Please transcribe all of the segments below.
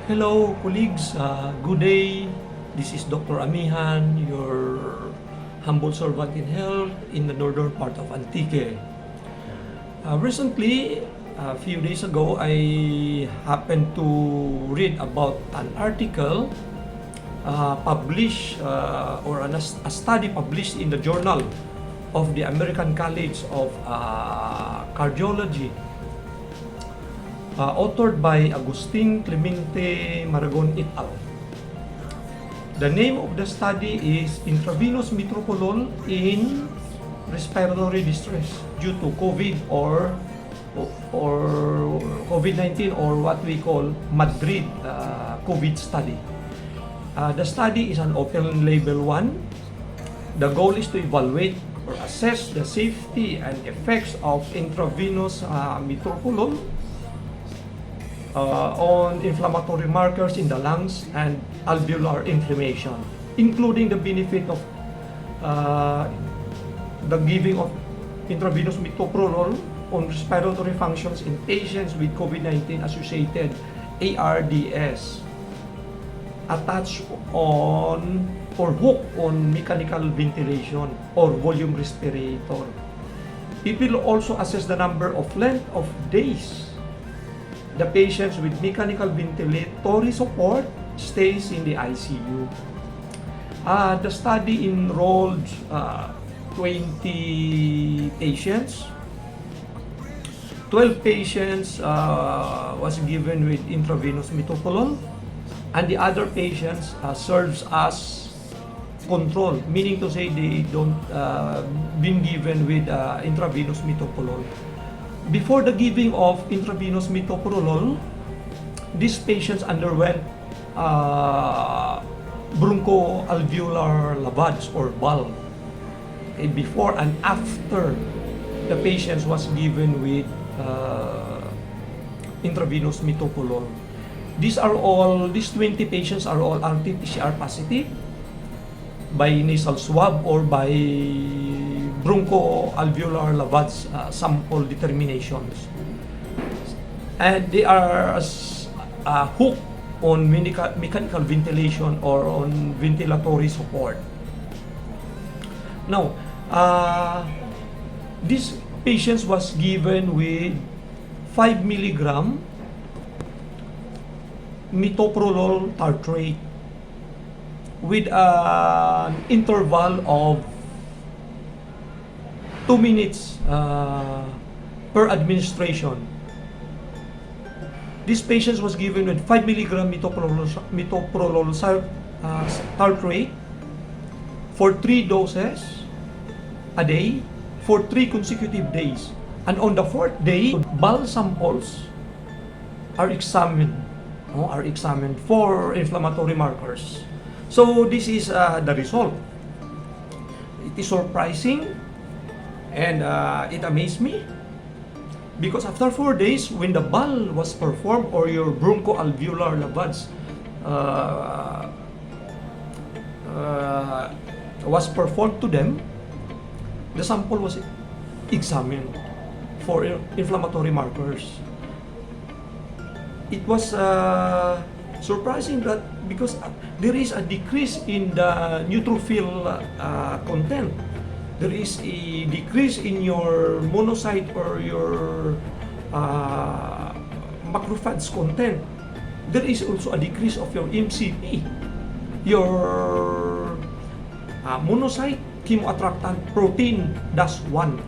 Hello, colleagues. Good day. This is Dr. Amihan, your humble servant in health in the northern part of Antique. Recently, a few days ago, I happened to read about an article published or a study published in the Journal of the American College of Cardiology, authored by Agustin Clemente Maragon et al. The name of the study is Intravenous Metoprolol in Respiratory Distress due to COVID or COVID-19, or what we call Madrid COVID study. The study is an open label one. The goal is to evaluate or assess the safety and effects of intravenous metoprolol on inflammatory markers in the lungs and alveolar inflammation, including the benefit of the giving of intravenous metoprolol on respiratory functions in patients with COVID-19 associated ARDS attached on or hooked on mechanical ventilation or volume respirator. It will also assess the number of length of days the patients with mechanical ventilatory support stays in the ICU. The study enrolled 20 patients. 12 patients was given with intravenous metoprolol, and the other patients serves as control, meaning to say they don't been given with intravenous metoprolol. Before the giving of intravenous metoprolol, these patients underwent bronchoalveolar lavage or BAL. Before and after the patients was given with intravenous metoprolol. These 20 patients are all RT-PCR positive by nasal swab or by bronchoalveolar lavage sample determinations, and they are hooked on mechanical ventilation or on ventilatory support. Now, these patients was given with 5 milligram metoprolol tartrate with an interval of 2 minutes per administration. This patient was given with 5 milligram metoprolol tartrate for 3 doses a day for 3 consecutive days. And on the 4th day, BAL samples are examined for inflammatory markers. So this is the result. It is surprising, and it amazed me, because after 4 days, when the BAL was performed or your bronchoalveolar lavage was performed to them, the sample was examined for inflammatory markers. It was surprising that because there is a decrease in the neutrophil content, there is a decrease in your monocyte or your macrophage content. There is also a decrease of your MCP, your monocyte chemoattractant protein -1.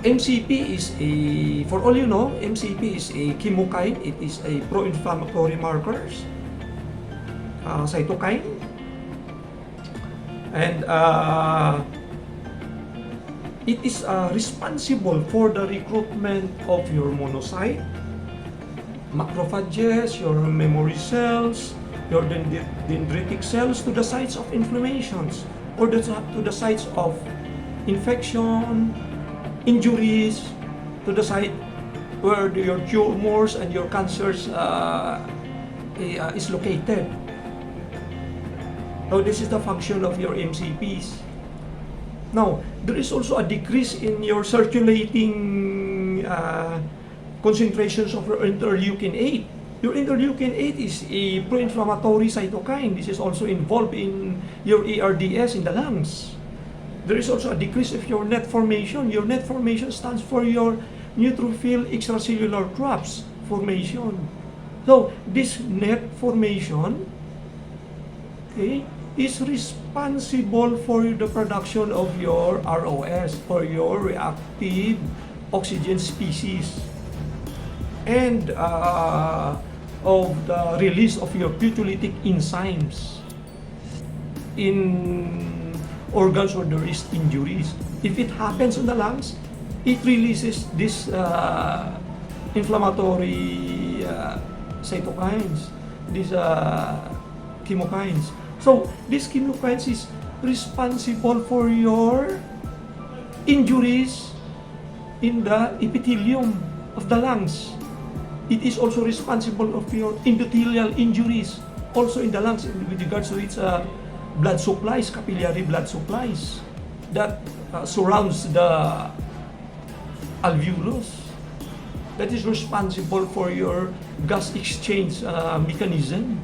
MCP is for all you know, MCP is a chemokine. It is a pro-inflammatory markers, cytokine, and it is responsible for the recruitment of your monocyte, macrophages, your memory cells, your dendritic cells to the sites of inflammations or to the sites of infection, injuries, to the site where your tumors and your cancers is located. So this is the function of your MCPs. Now, there is also a decrease in your circulating concentrations of interleukin 8 Your interleukin-8 is a pro-inflammatory cytokine. This is also involved in your ARDS in the lungs. There is also a decrease of your net formation. Your net formation stands for your neutrophil extracellular traps formation. So this net formation, okay, is responsible for the production of your ROS, for your reactive oxygen species, and of the release of your pituitic enzymes in organs where there is injuries. If it happens in the lungs, it releases this inflammatory cytokines, these chemokines. So these chemokines is responsible for your injuries in the epithelium of the lungs. It is also responsible of your endothelial injuries, also in the lungs with regards to its blood supplies, capillary blood supplies that surrounds the alveolus. That is responsible for your gas exchange mechanism.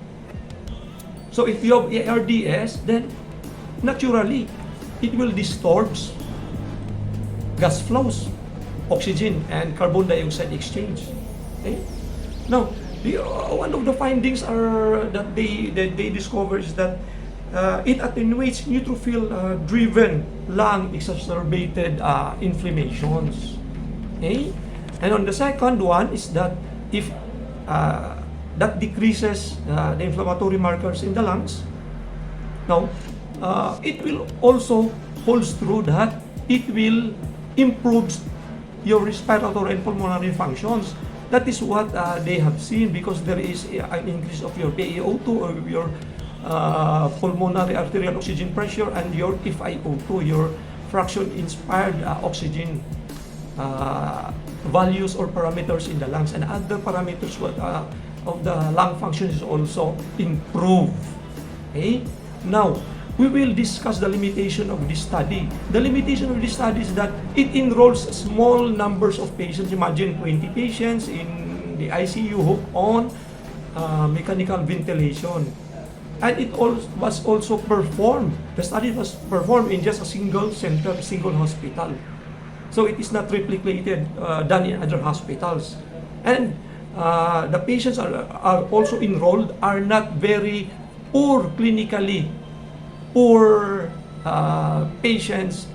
So if you have ARDS, then naturally it will distort gas flows, oxygen and carbon dioxide exchange. Okay? Now, one of the findings that they discovered is that it attenuates neutrophil-driven lung exacerbated inflammations. Okay? And on the second one is that if that decreases the inflammatory markers in the lungs, now it will also holds true that it will improve your respiratory and pulmonary functions. That is what they have seen, because there is an increase of your PaO2 or your pulmonary arterial oxygen pressure and your FiO2, your fraction inspired oxygen values or parameters in the lungs, and other parameters of the lung function is also improved. Okay? Now, we will discuss the limitation of this study. The limitation of this study is that it enrolls small numbers of patients. Imagine 20 patients in the ICU hooked on mechanical ventilation. And it was also performed, the study was performed in just a single center, single hospital. So it is not replicated, done in other hospitals. And the patients are also enrolled are not very poor clinically. Poor patients,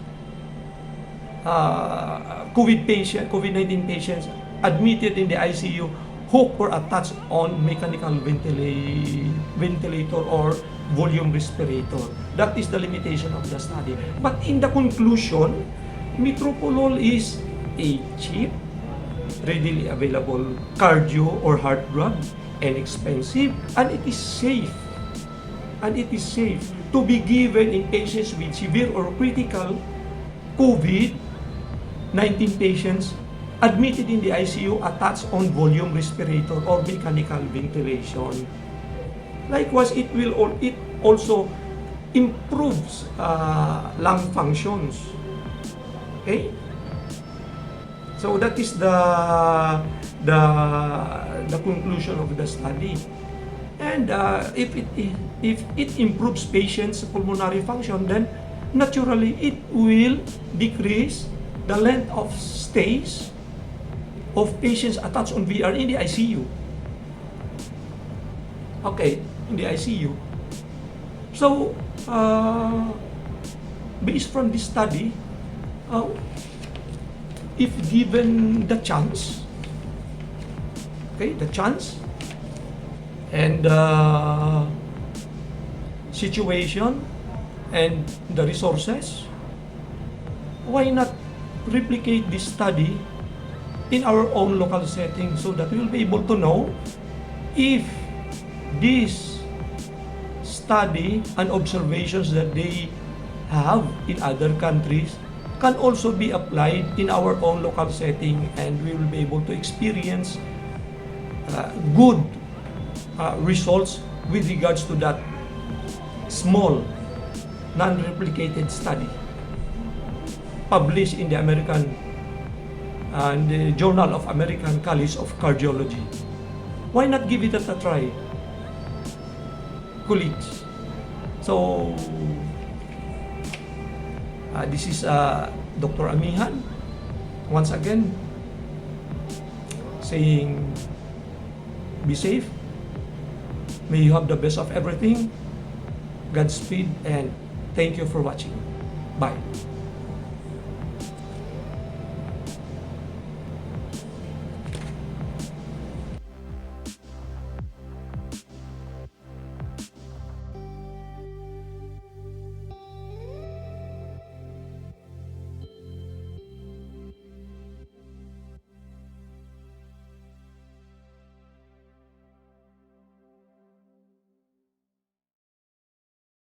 COVID-19 patients admitted in the ICU who were attached on mechanical ventilator or volume respirator. That is the limitation of the study. But in the conclusion, metoprolol is a cheap, readily available cardio or heart drug, inexpensive, and it is safe. And it is safe to be given in patients with severe or critical COVID-19 patients admitted in the ICU attached on volume respirator or mechanical ventilation. Likewise, it also improves lung functions. Okay? So that is the conclusion of the study. And if it improves patients' pulmonary function, then naturally it will decrease the length of stays of patients attached on VR in the ICU. Okay, in the ICU. So, based from this study, if given the chance, and situation and the resources, why not replicate this study in our own local setting so that we will be able to know if this study and observations that they have in other countries can also be applied in our own local setting, and we will be able to experience good results with regards to that small, non-replicated study published in the American and the Journal of American College of Cardiology. Why not give it a try, colleagues? So, this is Dr. Amihan, once again, saying, be safe. May you have the best of everything. Godspeed, and thank you for watching. Bye.